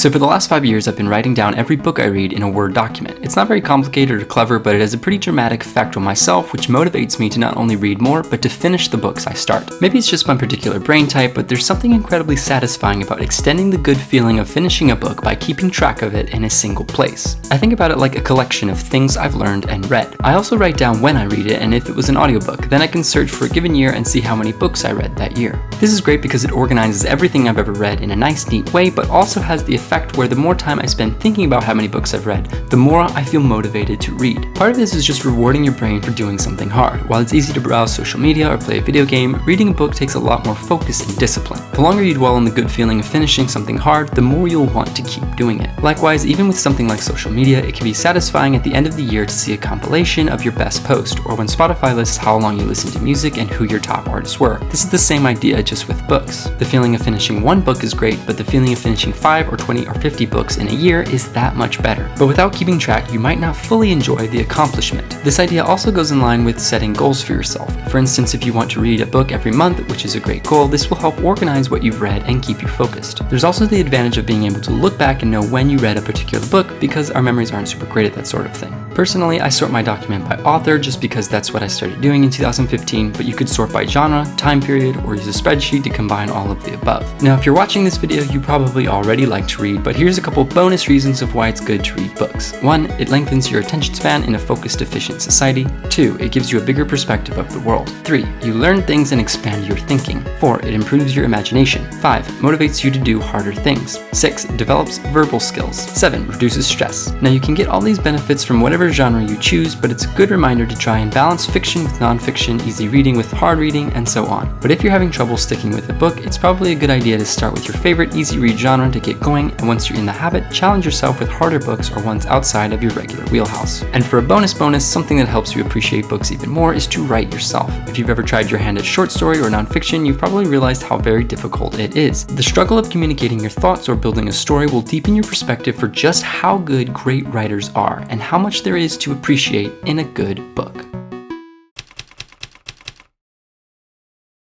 So for the last 5 years, I've been writing down every book I read in a Word document. It's not very complicated or clever, but it has a pretty dramatic effect on myself, which motivates me to not only read more, but to finish the books I start. Maybe it's just my particular brain type, but there's something incredibly satisfying about extending the good feeling of finishing a book by keeping track of it in a single place. I think about it like a collection of things I've learned and read. I also write down when I read it and if it was an audiobook. Then I can search for a given year and see how many books I read that year. This is great because it organizes everything I've ever read in a nice, neat way, but also has the effect where the more time I spend thinking about how many books I've read, the more I feel motivated to read. Part of this is just rewarding your brain for doing something hard. While it's easy to browse social media or play a video game, reading a book takes a lot more focus and discipline. The longer you dwell on the good feeling of finishing something hard, the more you'll want to keep doing it. Likewise, even with something like social media, it can be satisfying at the end of the year to see a compilation of your best post, or when Spotify lists how long you listen to music and who your top artists were. This is the same idea, just with books. The feeling of finishing one book is great, but the feeling of finishing 5 or 20 or 50 books in a year is that much better. But without keeping track, you might not fully enjoy the accomplishment. This idea also goes in line with setting goals for yourself. For instance, if you want to read a book every month, which is a great goal, this will help organize what you've read and keep you focused. There's also the advantage of being able to look back and know when you read a particular book, because our memories aren't super great at that sort of thing. Personally, I sort my document by author just because that's what I started doing in 2015, but you could sort by genre, time period, or use a spreadsheet to combine all of the above. Now, if you're watching this video, you probably already like to read, but here's a couple bonus reasons of why it's good to read books. 1, it lengthens your attention span in a focused, efficient society. 2, it gives you a bigger perspective of the world. 3, you learn things and expand your thinking. 4, it improves your imagination. 5, motivates you to do harder things. 6, it develops verbal skills. 7, reduces stress. Now, you can get all these benefits from whatever genre you choose, but it's a good reminder to try and balance fiction with non-fiction, easy reading with hard reading, and so on. But if you're having trouble sticking with a book, it's probably a good idea to start with your favorite easy read genre to get going, and once you're in the habit, challenge yourself with harder books or ones outside of your regular wheelhouse. And for a bonus, something that helps you appreciate books even more is to write yourself. If you've ever tried your hand at short story or non-fiction, you've probably realized how very difficult it is. The struggle of communicating your thoughts or building a story will deepen your perspective for just how good great writers are and how much there is to appreciate in a good book.